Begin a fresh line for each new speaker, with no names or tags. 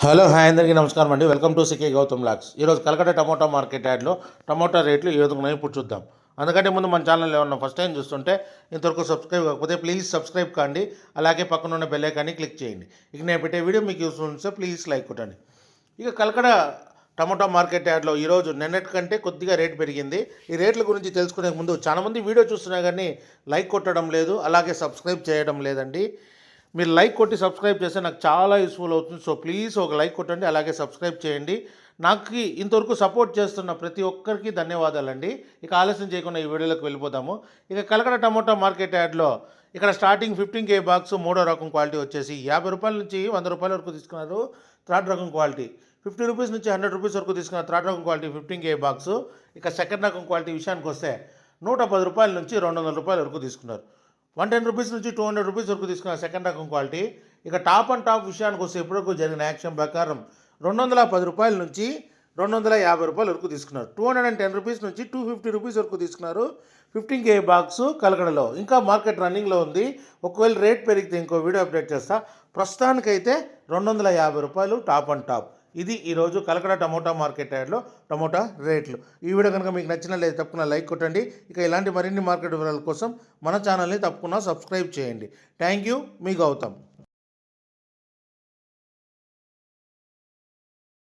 Hello hi అందరికీ నమస్కారం అండి. వెల్కమ్ టు సికే గౌతమ్ లాక్స్. ఈరోజు కలకట్ట టమోటా మార్కెట్ యాడ్లో టమోటా రేట్లు ఏ విధంగా ఉన్నాయో ఇప్పుడు చూద్దాం. అందుకంటే ముందు మన ఛానల్ ఏమన్నా ఫస్ట్ టైం చూస్తుంటే ఇంతవరకు సబ్స్క్రైబ్ కాకపోతే ప్లీజ్ సబ్స్క్రైబ్ కాండి. అలాగే పక్కన ఉన్న బెల్ ఐకాన్ని క్లిక్ చేయండి. ఇక నేను పెట్టే వీడియో మీకు యూస్ఫుల్ ఉంటే ప్లీజ్ లైక్ కొట్టండి. ఇక కలకడ టమోటా మార్కెట్ యాడ్లో ఈరోజు నిన్నటి కంటే కొద్దిగా రేటు పెరిగింది. ఈ రేట్ల గురించి తెలుసుకునే ముందు చాలామంది వీడియో చూస్తున్నా కానీ లైక్ కొట్టడం లేదు, అలాగే సబ్స్క్రైబ్ చేయడం లేదండి. మీరు లైక్ కొట్టి సబ్స్క్రైబ్ చేస్తే నాకు చాలా యూస్ఫుల్ అవుతుంది. సో ప్లీజ్ ఒక లైక్ కొట్టండి, అలాగే సబ్స్క్రైబ్ చేయండి. నాకు ఇంతవరకు సపోర్ట్ చేస్తున్న ప్రతి ఒక్కరికి ధన్యవాదాలండి. ఇక ఆలస్యం చేయకుండా ఈ వీడియోలోకి వెళ్ళిపోదాము. ఇక కలకడ టమోటా మార్కెట్ యాడ్లో ఇక్కడ స్టార్టింగ్ 15K బాక్స్ మూడో రకం క్వాలిటీ వచ్చేసి 50 రూపాయల నుంచి 100 రూపాయల వరకు తీసుకున్నారు. థర్డ్ రకం క్వాలిటీ 50 రూపీస్ నుంచి 100 రూపీస్ వరకు తీసుకున్న థర్డ్ రకం క్వాలిటీ 15K బాక్స్. ఇక సెకండ్ రకం క్వాలిటీ విషయానికి వస్తే 110 రూపాయల నుంచి 200 రూపాయల వరకు తీసుకున్నారు. 110 రూపీస్ నుంచి 200 రూపీస్ వరకు తీసుకున్న సెకండ్ రకం క్వాలిటీ. ఇక టాప్ అండ్ టాప్ విషయానికి వస్తే ఇప్పటివరకు జరిగిన యాక్షన్ ప్రకారం 210 రూపాయల నుంచి 250 రూపాయల వరకు తీసుకున్నారు. 210 రూపీస్ నుంచి 250 రూపీస్ వరకు తీసుకున్నారు. 15K బాక్స్ కలకడలో ఇంకా మార్కెట్ రన్నింగ్లో ఉంది. ఒకవేళ రేట్ పెరిగితే ఇంకో వీడియో అప్డేట్ చేస్తా. ప్రస్తుతానికైతే 250 రూపాయలు టాప్ అండ్ టాప్. ఇది ఈరోజు కలకడ టమోటా మార్కెట్ యార్డ్లో టమోటా రేట్లు. ఈ వీడియో కనుక మీకు నచ్చినట్లయితే తప్పకుండా లైక్ కొట్టండి. ఇక ఇలాంటి మరిన్ని మార్కెట్ వివరాల కోసం మన ఛానల్ని తప్పకుండా సబ్స్క్రైబ్ చేయండి. థ్యాంక్ యూ, మీ గౌతమ్.